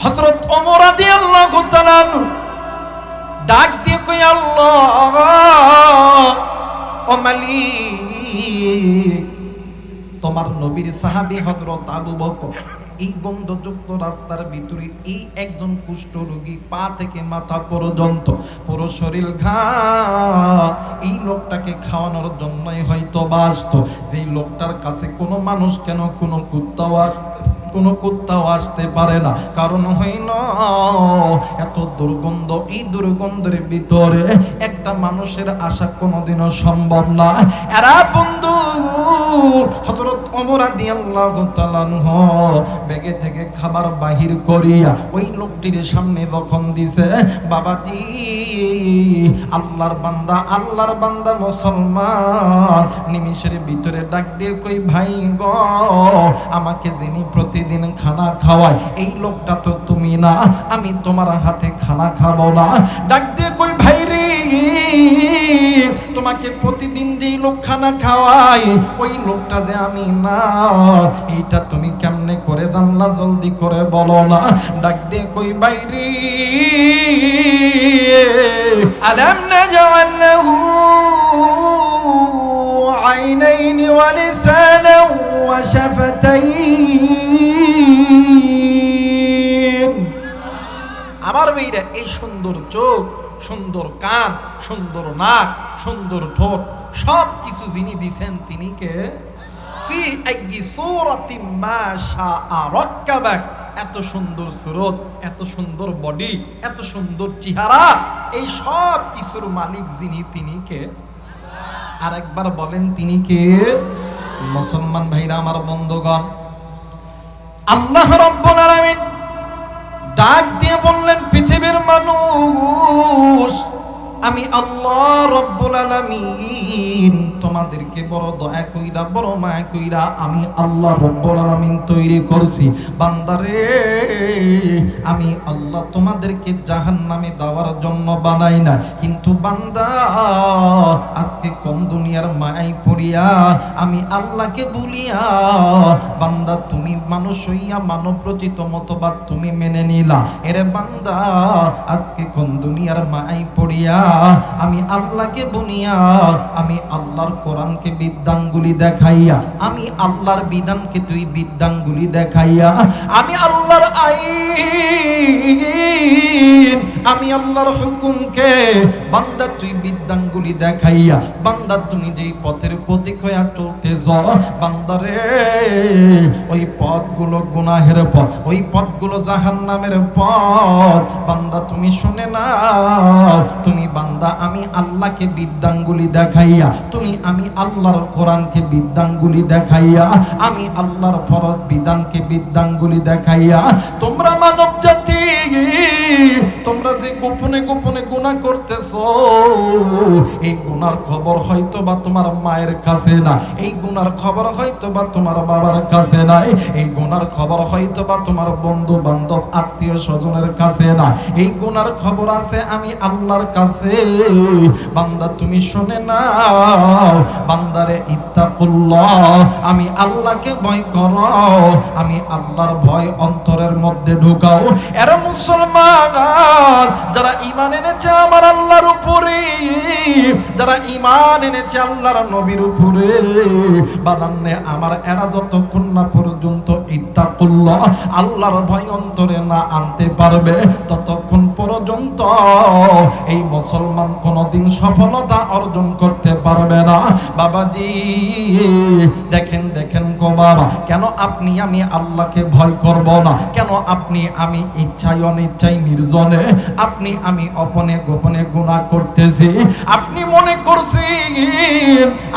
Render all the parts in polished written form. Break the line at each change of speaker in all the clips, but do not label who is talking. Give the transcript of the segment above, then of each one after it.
হযরত ওমর রাদিয়াল্লাহু তাআলা ডাক দিয়ে কই, আল্লাহ ও মালিক, তোমার নবীর সাহাবী হযরত আবু বকর এই গন্ধযুক্ত রাস্তার ভিতরে এই একজন কুষ্ঠ রোগী পা থেকে মাথা পর্যন্ত পুরো শরীর ঘা, এই লোকটাকে খাওয়ানোর জন্যই হয়তো বাসতো। যেই লোকটার কাছে কোনো মানুষ কেন কোনো কুত্তাও আসতে পারে না, কারণ হইল এত দুর্গন্ধ। এই দুর্গন্ধের ভিতরে একটা মানুষের আসা কোনোদিনও সম্ভব না। এরা বন্ধু হযরত ওমর রাদিয়াল্লাহু তাআলা ব্যাগে থেকে খাবার বাহির করিয়া ওই লোকটির সামনে যখন দিছে, বাবাজি আল্লাহর বান্দা মুসলমান নিমিষের ভিতরে ডাক দিয়ে কই, ভাই গো, আমাকে যিনি প্রতিদিন খানা খাওয়ায় এই লোকটা তো তুমি না, আমি তোমার হাতে খানা খাবো না। ডাক দিয়ে কই, ভাই রে, তোমাকে প্রতিদিন যেই লোক খানা খাওয়ায় ওই লোকটা যে আমি না, এইটা তুমি কেমনে করে জানলা, জলদি করে বলো না। ডাক দিয়ে কই, ভাই রে, আলাম নাজআল লাহু আইনাইনি ওয়া লিসানান ওয়া শাফাতাইন। আমার ভাইরা, এই সুন্দর চোখ, সুন্দর কান, সুন্দর নাক, সুন্দর ঠোঁট, সব কিছু যিনি দিছেন তিনি কে? ফি আইয়ি সূরাতিন মা শাআ রাক্কাবাক। এত সুন্দর সুরত, এত সুন্দর বডি, এত সুন্দর চেহারা, এই সব কিছুর মালিক যিনি তিনি কে? আরেকবার বলেন, তিনি কে? মুসলমান ভাইরা আমার, বন্ধুগণ, আল্লাহ রাব্বুল আলামিন ডাক দিয়ে বললেন, পৃথিবীর মানুষ, আমি আল্লাহ রাব্বুল আলামিন তোমাদেরকে বড় দয়া কইরা, বড় মায়া কইরা আমি আল্লাহ রাব্বুল আলামিন তৈরি করছি। বান্দারে, আমি আল্লাহ তোমাদেরকে জাহান্নামে দেওয়ার জন্য বানাই না, কিন্তু বান্দা আজকে কোন দুনিয়ার মায়ায় পড়িয়া আমি আল্লাহকে ভুলিয়া, বান্দা তুমি মানুষ হইয়া মানব রচিত মতবাদ তুমি মেনে নিলা। এরে বান্দা, আজকে কোন দুনিয়ার মায়ায় পড়িয়া আমি আল্লাহকে বুনিয়া, আমি আল্লাহর কোরআনকে বিদ্যাঙ্গুলি দেখাইয়া, আমি আল্লাহর বিধানকে তুই বিদ্যাঙ্গুলি দেখাইয়া, আমি আল্লাহর আইন, আমি আল্লাহর হুকুমকে বান্দা তুই বিদ্যাঙ্গুলি দেখাইয়া, বান্দা তুমি যেই পথের প্রতীক হইয়া চলতেছ, বান্দারে ওই পথগুলো গুনাহের পথ, ওই পথগুলো জাহান্নামের পথ। বান্দা তুমি শুনে না, তুমি বান্দা আমি আল্লাহকে বিদ্যাঙ্গুলি দেখাইয়া, তুমি আমি আল্লাহর কোরআনকে বিদ্যাঙ্গুলি দেখাইয়া, আমি আল্লাহর ফরজ বিধানকে বিদ্যাঙ্গুলি দেখাইয়া, তোমরা মানব জাতি, তোমরা যে গোপনে গোপনে গুনাহ করতেছো, এই গুনার খবর হয়তো বা তোমার মায়ের কাছে না, এই গুনার খবর হয়তো বা তোমার বাবার কাছে নাই, এই গুনার খবর হয়তো বা তোমার বন্ধু বান্ধব আত্মীয় স্বজনের কাছে না, এই গুনার খবর আছে আমি আল্লাহর কাছে। বান্দা তুমি শুনে নাও, বান্দারে ইত্তাকুল্লাহ, আমি আল্লাহকে ভয় করো, আমি আল্লাহর ভয় অন্তরের মধ্যে ঢুকাও। এরা মুসলমান যারা ঈমান এনেছে আমার আল্লাহর উপরে, যারা ঈমান এনেছে আল্লাহর নবীর উপরে, বাদান্নে আমার, এরা যতক্ষণ না পর্যন্ত ইত্তাকুল্লাহ আল্লাহর ভয় অন্তরে না আনতে পারবে, ততক্ষণ পর্যন্ত এই মুসলমান কোনদিন সফলতা অর্জন করতে পারবে না। বাবাজি দেখেন দেখেন গো বাবা, কেন আপনি আমি আল্লাহকে ভয় করব না? কেন আপনি আমি ইচ্ছায় অনিচ্ছায় নির্জনে, আপনি আমি অপনে গোপনে গুনাহ করতেছি? আপনি মনে করছেন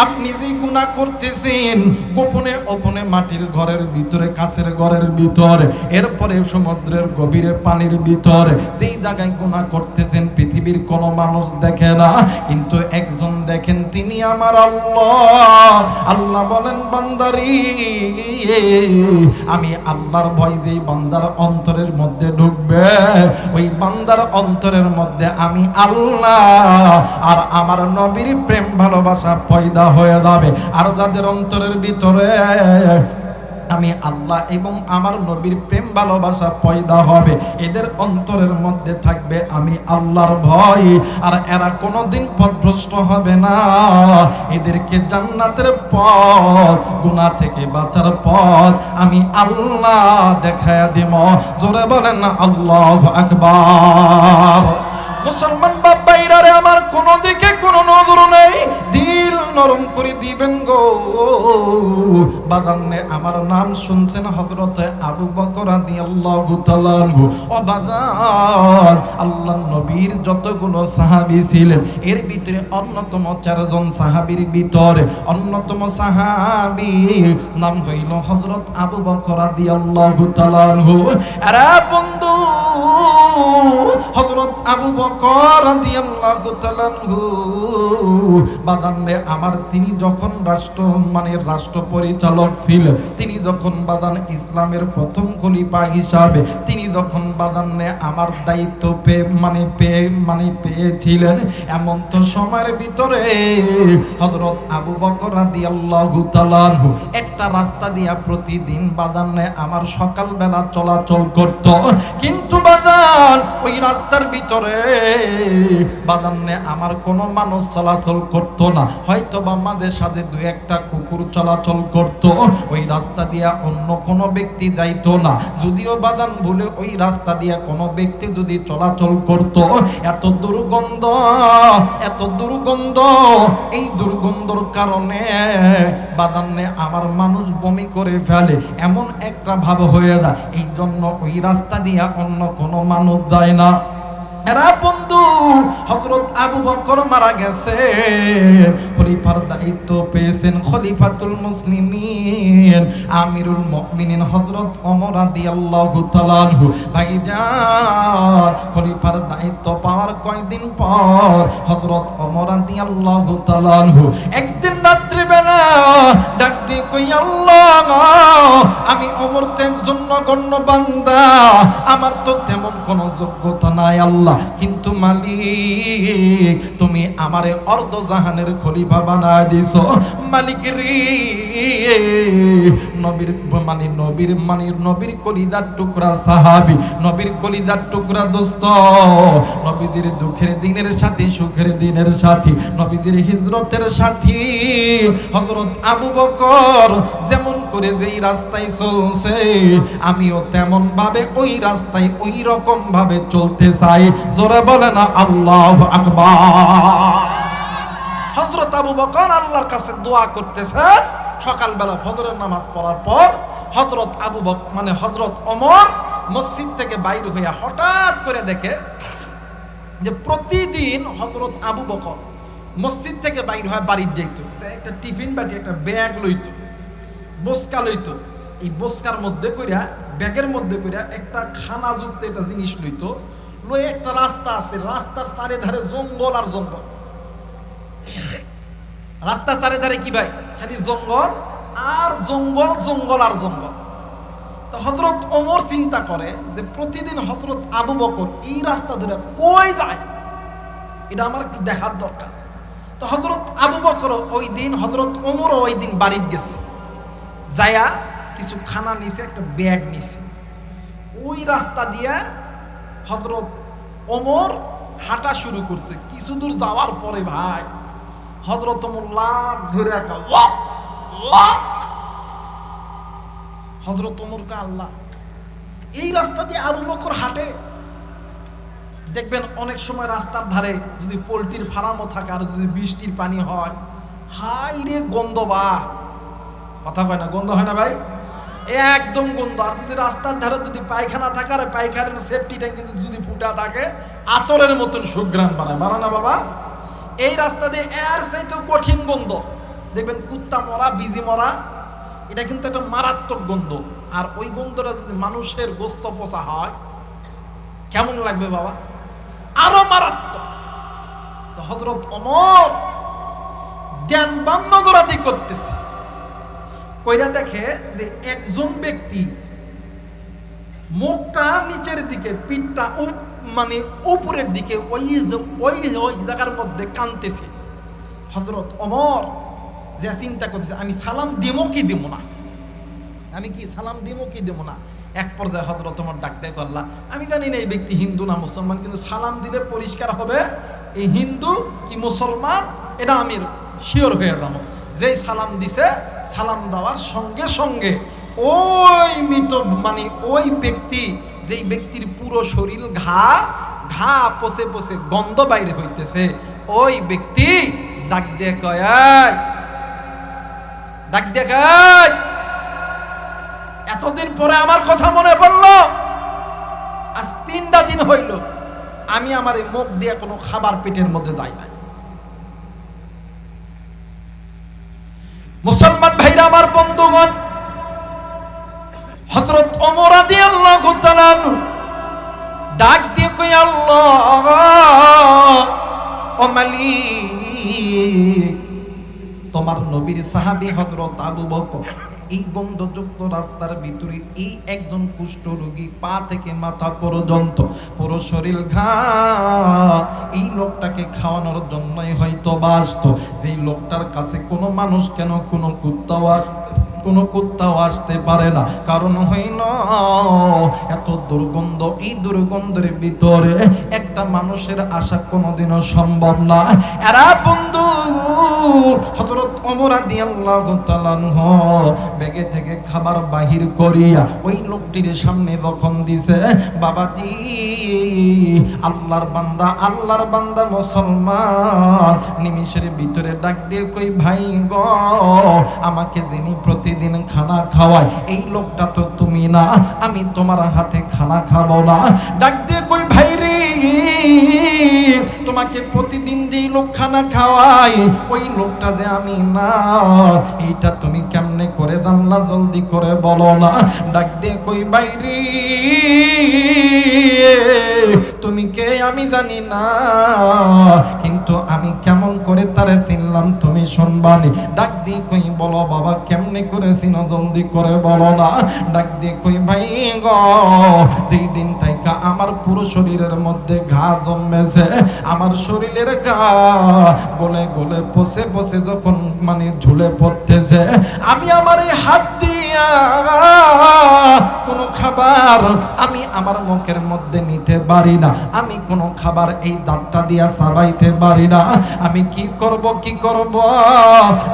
আপনি যে গুনাহ করতেছেন গোপনে অপনে মাটির ঘরের ভিতরে, কাছের ঘরের ভিতরে, এরপরে সমুদ্রের গভীরে পানির ভিতরে, যেই জায়গায় গুনাহ করতেছেন পৃথিবীর কোনো মানুষ দেখে না, কিন্তু একজন দেখেন, তিনি আমার আল্লাহ। আল্লাহ বলেন, বান্দারি আমি আল্লাহর ভয় যেই বান্দার অন্তরের মধ্যে ঢুকবে, ওই বান্দার অন্তরের মধ্যে আমি আল্লাহ আর আমার নবীর প্রেম ভালোবাসা পয়দা হয়ে যাবে। আর যাদের অন্তরের ভিতরে আমি আল্লাহ এবং আমার নবীর প্রেম ভালোবাসা পয়দা হবে, এদের অন্তরের মধ্যে থাকবে আমি আল্লাহর ভয়, আর এরা কোনোদিন পথভ্রষ্ট হবে না। এদেরকে জান্নাতের পথ, গুনাহ থেকে বাঁচার পথ আমি আল্লাহ দেখায়া দিব। জোরে বলেন না আল্লাহু আকবার। মুসলমান বাবাইরা রে আমার, কোন দিকে কোনো নজর নেই, দিল নরম করে দিবেন গো। বাদান্নে আমার নাম শুনছেন হযরত আবু বকর রাদিয়াল্লাহু তাআলা আনহু। ও বাদান, আল্লাহর নবীর যতগুলো সাহাবী ছিলেন এর ভিতরে অন্যতম 4 জন সাহাবীর ভিতরে অন্যতম সাহাবী নাম হইল হযরত আবু বকর রাদিয়াল্লাহু তাআলা আনহু। আরে বন্ধু, হযরত আবু বকর রাদিয়াল্লাহু তাআলা আনহু বাদানে আমার, তিনি যখন রাষ্ট্র পরিচালক ছিলেন, তিনি যখন বাদান ইসলামের প্রথম খলিফা হিসাবে তিনি যখন বাদানে আমার দায়িত্ব পেয়েছিলেন, এমন তো সময়ের ভিতরে হযরত আবু বকর রাদিয়াল্লাহু তাআলা আনহু একটা রাস্তা দিয়া প্রতিদিন বাদানে আমার সকালবেলা চলাচল করত। কিন্তু বাদান ওই রাস্তার ভিতরে বাদানে আমার কোনো মানুষ চলাচল করত না, হয়তো বা আমাদের সাথে 2-1টা কুকুর চলাচল করত। ওই রাস্তা দিয়া অন্য কোনো ব্যক্তি যাইতো না। যদিও বাদান বলে ওই রাস্তা দিয়া কোনো ব্যক্তি যদি চলাচল করত, এত দুর্গন্ধ, এই দুর্গন্ধর কারণে বাদানে আমার মানুষ বমি করে ফেলে, এমন একটা ভাব হয়ে যায়। এই জন্য ওই রাস্তা দিয়া অন্য কোনো মানুষ যায় না। এরা বন্ধু, হযরত আবু বকর মারা গেছে, খলিফার দায়িত্ব পেয়েছেন খলিফাতুল মুসলিমিন আমিরুল মুমিনিন হযরত ওমর রাদিয়াল্লাহু তাআলা আনহু। ভাইজান, খলিফার দায়িত্ব পাওয়ার কয়েকদিন পর হযরত ওমর রাদিয়াল্লাহু তাআলা আনহু একদিন রাত্রিবেলা ডাক দিয়ে কই, আল্লাহ, আমি ওমর তো একজন নগণ্য বান্দা, আমার তো তেমন কোনো যোগ্যতা নাই আল্লাহ, কিন্তু মালিক তুমি আমারে অর্ধ জাহানের খলিফা বানায় দিছো। মালিক রে, নবীর কলিজার টুকরা সাহাবী, নবীর কলিজার টুকরা দোস্ত, নবীদের দুঃখের দিনের সাথী, সুখের দিনের সাথী, নবীদের হিজরতের সাথী হযরত আবু বকর যেমন করে যেই রাস্তায় চলছে, আমিও তেমন ভাবে ওই রাস্তায় ওই রকম ভাবে চলতে চাই। জোরে বলে না আল্লাহু আকবার। হযরত আবু বকর আল্লাহর কাছে দোয়া করতেছে। সকালবেলা ফজরের নামাজ পড়ার পর হযরত আবু বকর হযরত ওমর মসজিদ থেকে বাইর হইয়া হঠাৎ করে দেখে যে প্রতিদিন হযরত আবু বকর মসজিদ থেকে বাইর হয়ে বাড়ি যাইতো, একটা টিফিন বাটি, একটা ব্যাগ লইতো, বস্কা লইতো। এই বস্কার মধ্যে কইরা, ব্যাগের মধ্যে কইরা একটা খানাযুক্ত একটা জিনিস লইতো, লয়ে একটা রাস্তা আছে, রাস্তার চারিধারে জঙ্গল আর জঙ্গল। রাস্তার চারিধারে কি ভাই? খালি জঙ্গল আর জঙ্গল, জঙ্গল আর জঙ্গল। তো হযরত ওমর চিন্তা করে যে প্রতিদিন হযরত আবু বকর এই রাস্তা ধরে কই যায়, এটা আমার একটু দেখার দরকার। তো হযরত আবু বকর ওই দিন, হযরত ওমরও ওই দিন বাড়িতে গেছে, যায়া কিছু খানা নিছে, একটা ব্যাগ নিছে। ওই রাস্তা দিয়া হযরত ওমর হাঁটা শুরু করছে। কিছু দূর যাওয়ার পরে ভাই হযরত ওমর লাফ ধরে রাখা, হযরত ওমর কা আল্লাহ, এই রাস্তা দিয়ে আবু বকর হাঁটে। দেখবেন অনেক সময় রাস্তার ধারে যদি পোল্ট্রির ফার্মও থাকে আর যদি বৃষ্টির পানি হয়, হাই রে গন্ধ, বা কথা কয় না, গন্ধ হয় না ভাই, একদম গন্ধ। আর যদি রাস্তার ধারে যদি পায়খানা থাকে আর পায়খানার সেফটি ট্যাঙ্কি যদি ফুটা থাকে, আতরের মতন সুঘ্রাণ বাড়ায় না বাবা। এই রাস্তা দিয়ে এর চাইতে কঠিন গন্ধ, দেখবেন কুত্তা মরা, বিজি মরা, এটা কিন্তু একটা মারাত্মক গন্ধ। আর ওই গন্ধটা যদি মানুষের গোস্ত পচা হয় কেমন লাগবে বাবা, আরো মারাত্মক। তো হযরত ওমর জ্ঞান বান্নগরাদি করতেছে, কইরা দেখে যে একজন ব্যক্তি মুখটা নিচের দিকে, পিঠটা উপরের দিকে ওই জায়গার মধ্যে কাঁদতেছে। হযরত ওমর যে চিন্তা করতেছে, আমি সালাম দিব কি দিব না, আমি কি সালাম দিব কি দেবো না। এক পর্যায়ে হযরত ওমর ডাকতে করলা, আমি জানি না এই ব্যক্তি হিন্দু না মুসলমান, কিন্তু সালাম দিলে পরিষ্কার হবে এই হিন্দু কি মুসলমান, এটা আমি শিওর হয়ে যাবো। যেই সালাম দিছে, সালাম দেওয়ার সঙ্গে সঙ্গে ওই মৃত মানে ওই ব্যক্তি, যেই ব্যক্তির পুরো শরীর ঘা ঘা পচে পচে গন্ধ বাইরে হইতেছে, ওই ব্যক্তি ডাক দিয়ে কয়, ডাক দিয়ে কয়, এতদিন পরে আমার কথা মনে পড়লো, আজ 3টা দিন হইল আমি আমার এই মুখ দিয়ে কোনো খাবার পেটের মধ্যে যাই না। মুসলমান ভাইরা আমার, বন্ধুগণ, হযরত ওমর রাদিয়াল্লাহু তাআলা ডাক দিয়ে কই, আল্লাহ ও মালিক, তোমার নবীর সাহাবী হযরত আবু বকর এই গন্ধযুক্ত রাস্তার ভিতরে এই একজন কুষ্ঠ রোগী পা থেকে মাথা পর্যন্ত পুরো শরীর ঘা, এই লোকটাকে খাওয়ানোর জন্যই হয়তো বাসতো। যেই লোকটার কাছে কোনো মানুষ কেন কোনো কুত্তাও আসতে পারে না, কারণ হইল এত দুর্গন্ধ। এই দুর্গন্ধের ভিতরে একটা মানুষের আসা কোনোদিনও সম্ভব না। এরা বন্ধু হযরত ওমর রাদিয়াল্লাহু তাআলা ব্যাগে থেকে খাবার বাহির করিয়া ওই লোকটির সামনে যখন দিছে, বাবাজি আল্লাহর বান্দা মুসলমান নিমিষের ভিতরে ডাক দিয়ে কই, ভাই গো, আমাকে যিনি প্রতিদিন খানা খাওয়ায় এই লোকটা তো তুমি না, আমি তোমার হাতে খানা খাবো না। ডাক দিয়ে কই, ভাই রে, তোমাকে প্রতিদিন যেই লোক খানা খাওয়ায় ওই লোকটা যে আমি না, এইটা তুমি কেমনে করে জানলা, জলদি করে বলো না। ডাক দিয়ে কই, ভাই রে, তুমি কে আমি জানি না, কিন্তু আমি কেমন করে তারে চিনলাম তুমি শুনবানি। ডাক দিয়ে কই, বলো বাবা, কেমনে করে চিনো, জলদি করে বলো না। ডাক দিয়ে কই, ভাই গো, যেই দিন থেকে আমার পুরো শরীরের মধ্যে ঘা জন্মেছে, আমার শরীরের ঘা গলে গলে পচে পচে যখন মানে ঝুলে পড়তেছে, আমি আমার এই হাত দিয়া কোনো খাবার আমি আমার মুখের মধ্যে নিতে পারি না, আমি কোনো খাবার এই দাঁতটা দিয়া চাবাইতে পারি না। আমি কি করব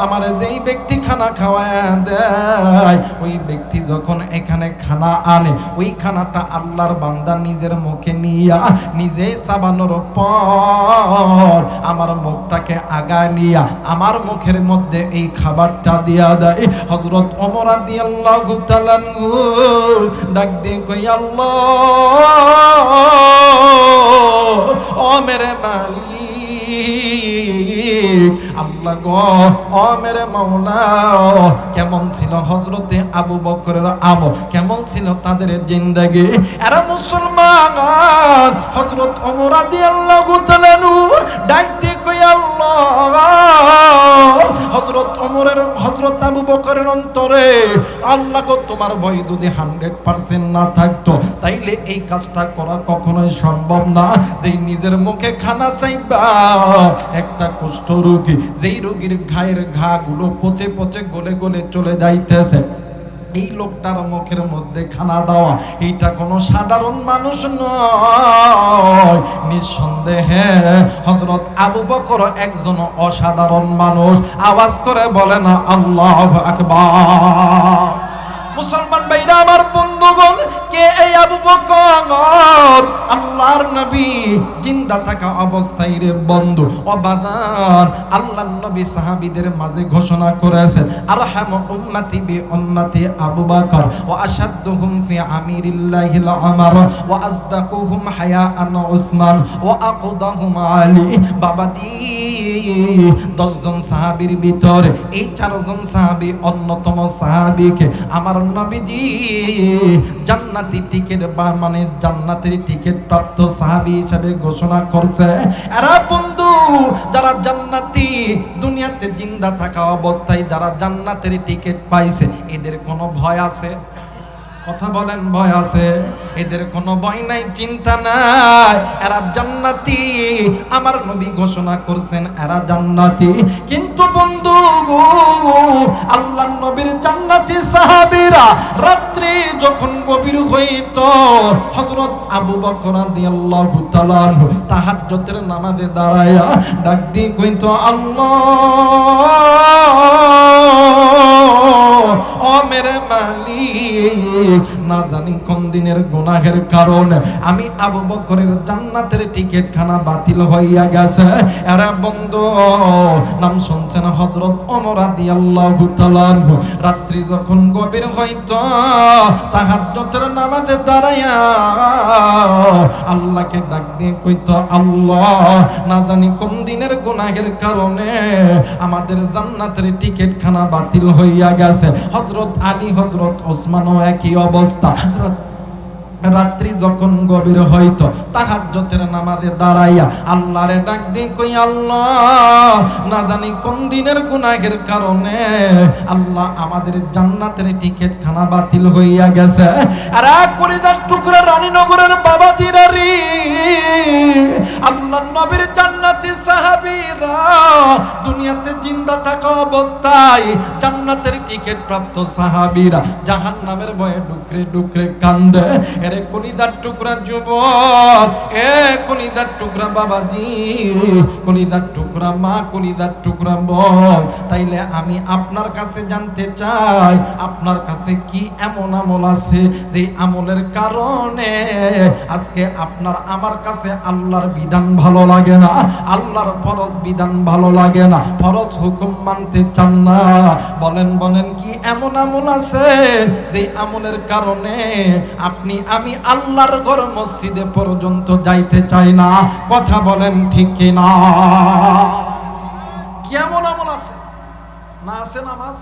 আমার যেই ব্যক্তি খানা খাওয়ায় দেয়, ওই ব্যক্তি যখন এখানে খানা আনে, ওই খানাটা আল্লাহর বান্দা নিজের মুখে নিয়া নিজেই চাবানোর পর আমার মুখটাকে আগায় নিয়া আমার মুখের মধ্যে এই খাবারটা দিয়া দেয়। হযরত ওমর রাদিয়াল্লাহু তাআলা ডাক দিয়ে কই, আল্লাহ ও মেরে মালিক, আল্লাহ গো, ও মেরে মাওলা, কেমন ছিল হযরতে আবু বকরের আমল, কেমন ছিল তাদের জিন্দেগি। এরা মুসলমান। হযরত ওমর রাদিয়াল্লাহু তাআলা ডাক দিয়ে কই, আল্লাহ, হযরত আবু বকরের অন্তরে আল্লাহ গো, তোমার ভয় যদি 100% না থাকতো তাইলে এই কাজটা করা কখনোই সম্ভব না। যেই নিজের মুখে খানা চাইবা একটা কুষ্ঠ রোগী, যেই রোগীর ঘায়ের ঘা গুলো পচে পচে গলে গলে চলে যাইতেছে, এই লোকটার মুখের মধ্যে খানা দেওয়া এইটা কোনো সাধারণ মানুষ নয়। নিঃসন্দেহে হযরত আবু বকর একজন অসাধারণ মানুষ। আওয়াজ করে বলেন আল্লাহু আকবার। মুসলমান ভাইরা আমার, বন্ধুগণ, কে এই আবু বকর? আল্লাহর নবী জিন্দা থাকা অবস্থায় রে বন্ধু ও বাদান, আল্লাহর নবী সাহাবীদের মাঝে ঘোষণা করেছেন, আরহামু উম্মতি বি উম্মতি আবু বকর ওয়া আশাদ্দুহুম ফি আমিরিল্লাহিল উমর ওয়া আসদাকুহুম হায়াআন উসমান ওয়া আকদাহুম আলী। বাবাজি, 10 জন সাহাবীর ভিতরে এই 4 জন সাহাবী অন্যতম সাহাবীকে আমার নবীজি জান্নাতি টিকেট বা মানে জান্নাতের টিকেট প্রাপ্ত সাহাবী হিসেবে ঘোষণা করছে। এরা বন্ধু যারা জান্নাতি, দুনিয়াতে জিন্দা থাকা অবস্থায় যারা জান্নাতের টিকেট পাইছে, এদের কোনো ভয় আছে? কথা বলেন ভয় আছে? এদের কোনো ভয় নাই, চিন্তা নাই, এরা জান্নাতি। আমার নবী ঘোষণা করছেন এরা জান্নাতি। কিন্তু বন্ধু গো, আল্লাহর নবীর জান্নাতি সাহাবীরা রাত্রি যখন গভীর হইত, হযরত আবু বকর রাদিয়াল্লাহু তাআলা আনহু তাহাজ্জুদের নামাজে দাঁড়ায়া ডাক দিয়ে কইতো, আল্লাহ ও মেরে মালিক, না জানি কোন দিনের গুনাহের কারণে আমি আবু বকরের জান্নাতের টিকিট খানা বাতিল হইয়া গেছে। এরা বন্ধু নাম শুনছেন হযরত ওমর রাদিয়াল্লাহু তাআলা আনহু রাত্রি যখন গভীর হইত, তাহাজ্জুদের নামাজে দাঁড়ায়া আল্লাহকে ডাক দিয়ে কইতো, আল্লাহ না জানি কোন দিনের গুনাহের কারণে আমাদের জান্নাতের টিকিট খানা বাতিল হইয়া গেছে। হযরত আলী হযরত ওসমানও একই অবস্থা। রাত্রি যখন গভীর হইতো, তাহাজ্জুদের নামাজে দাঁড়াইয়া আল্লাহরে ডাক দিয়ে কই, আল্লাহ না জানি কোন দিনের গুনাহের কারণে আল্লাহ আমাদের জান্নাতের টিকিট খানা বাতিল হইয়া গেছে। আর এক কলিজার টুকরা রানীনগরের বাবা জিরারি, আল্লাহর নবীর জান্নাতি সাহাবীরা দুনিয়াতে জিন্দা থাকা অবস্থায় জান্নাতের টিকিট প্রাপ্ত সাহাবীরা জাহান্নামের ভয়ে ডুকরে ডুকরে কান্দে। এরে কলিজার টুকরা যুবক, এ কলিজার টুকরা বাবাজি, কলিজার টুকরা মা, কলিজার টুকরা বোন, তাইলে আমি আপনার কাছে জানতে চাই, আপনার কাছে কি এমন আমল আছে যে আমলের কারণে আজকে আপনার আমার কাছে আল্লাহর বিধান ভালো লাগে না, আল্লাহর ফরজ বিধান ভালো লাগে না, ফরজ হুকুম মানতে চান না? বলেন বলেন, কি এমন আমল আছে যে আমলের কারণে আপনি আমি আল্লাহর ঘর মসজিদে পর্যন্ত যাইতে চাই না? কথা বলেন ঠিক কি না? কি এমন আমল আছে? না আছে নামাজ,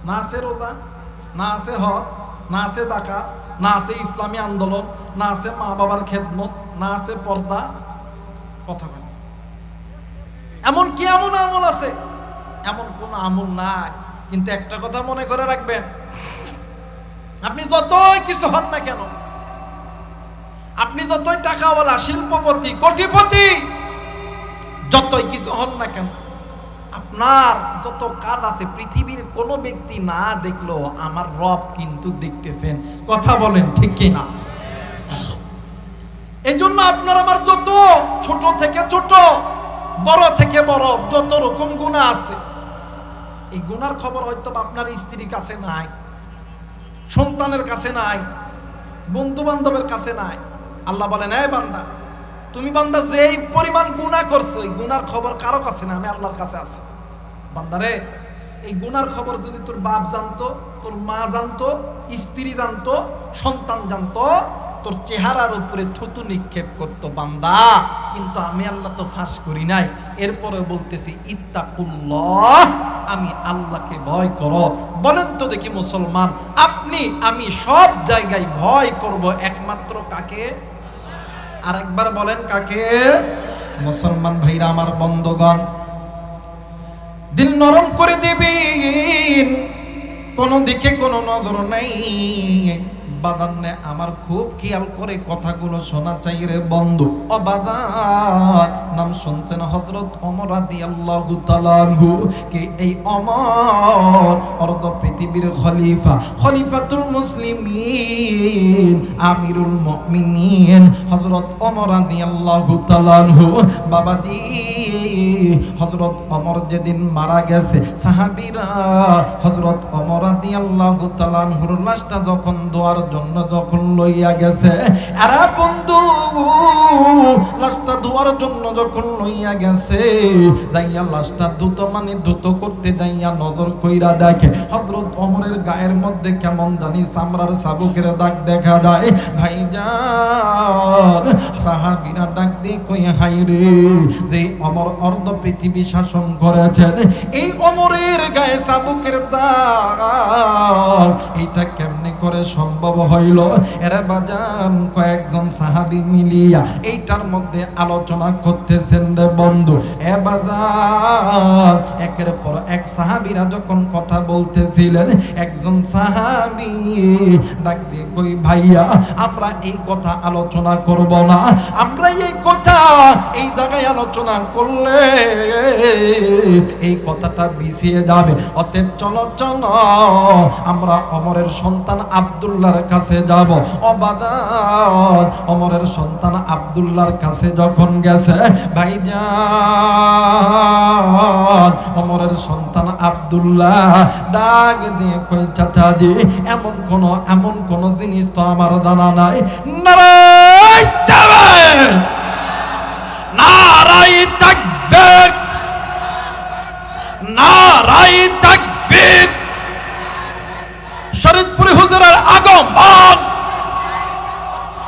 না আছে রোজা, না আছে হজ, না আছে যাকাত, না আছে ইসলামী আন্দোলন, না আছে মা বাবার খেদমত, না আছে পর্দা। কথা বলেন, এমন কি এমন আমল আছে? এমন কোন আমল নাই। কিন্তু একটা কথা মনে করে রাখবেন, আপনি যতই কিছু হন না কেন, আপনি যতই টাকাওয়ালা, শিল্পপতি, কোটিপতি, যতই কিছু হন না কেন, আপনার যত কাজ আছে পৃথিবীর কোনো ব্যক্তি না দেখলো আমার রব কিন্তু দেখতেছেন। কথা বলেন ঠিক কি না? এই জন্য আপনার আমার যত ছোট থেকে ছোট, বড় থেকে বড় যত রকম গুনাহ আছে, এই গুনার খবর হয়তো আপনার স্ত্রীর কাছে নাই, সন্তানের কাছে নাই, বন্ধু বান্ধবের কাছে নাই। আল্লাহ বলেন, এই বান্দা, তুমি বান্দা যেই পরিমাণ গুনাহ করছো, এই গুনার খবর কারো কাছে না, আমি আল্লাহর কাছে আছে। বান্দারে, এই গুনার খবর যদি তোর বাপ জানতো, তোর মা জানতো, স্ত্রী জানতো, সন্তান জানতো, তোর চেহারার উপরে থুতু নিক্ষেপ করতো বান্দা। কিন্তু আমি আল্লাহ তো ফাঁস করি নাই। এরপরে বলতেছি, ইত্তাকুল্লাহ, আমি আল্লাহকে ভয় করো। বলেন তো দেখি মুসলমান, আপনি আমি সব জায়গায় ভয় করব একমাত্র কাকে? আর একবার বলেন কাকে? মুসলমান ভাইরা আমার, বন্ধুগণ, দিল নরম করে দিবেন, কোনো দিকে কোনো নজর নাই। বাদান আমার খুব খেয়াল করে কথাগুলো শোনা চাই রে বন্ধু। ও বাদান, নাম শুনছেন হযরত ওমর রাদিয়াল্লাহু তাআলা আনহু। কে এই ওমর? অর্ধ পৃথিবীর খলিফা, খলিফাতুল মুসলিমিন, আমিরুল মুমিনিন হযরত ওমর রাদিয়াল্লাহু তাআলা আনহু। বাবাজি, হযরত ওমর যেদিন মারা গেছে, সাহাবীরা হযরত ওমর রাদিয়াল্লাহু তাআলা আনহুর লাশটা যখন দোয়ার জন্য যখন লইয়া গেছে, আরে বন্ধু, লাশটা ধোয়ার জন্য যখন লইয়া গেছে, যাইয়া লাশটা দ্রুত করতে যাইয়া নজর কইরা দেখে হযরত ওমরের গায়ের মধ্যে কেমন জানি চামড়ার চাবুকের দাগ দেখা যায়। ভাইজান, সাহাবীরা ডাক দিয়ে কই হাই রে, যে ওমর অর্ধ পৃথিবী শাসন করেছেন, এই ওমরের গায়ে চাবুকের দাগ, এইটা কেমনে করে সম্ভব হইল? এরা বাজান কয়েকজন সাহাবী মিলিয়া এইটার মধ্যে আলোচনা করতেছেন রে বন্ধু। এ বাজান একের পর এক সাহাবীরা যখন কথা বলতেছিলেন, একজন সাহাবী ডাক দিয়ে কই ভাইয়া, আমরা এই কথা আলোচনা করব না, আমরা এই কথা এই জায়গায় আলোচনা করলে এই কথাটা বিছিয়ে যাবে। অতএব চলো চলো আমরা ওমরের সন্তান আব্দুল্লাহর কাছে যাব। অবাদান ওমরের সন্তান আব্দুল্লাহর কাছে যখন গেছে, ভাইজান ওমরের সন্তান আব্দুল্লাহ ডাক দিয়ে কই চাচাজি, এমন কোন জিনিস তো আমার জানা নাই। নারায়ে তাকবীর, নারায়ে তাকবীর, নারায়ে তাকবীর। শরীয়তপুরি হুজুরের আগম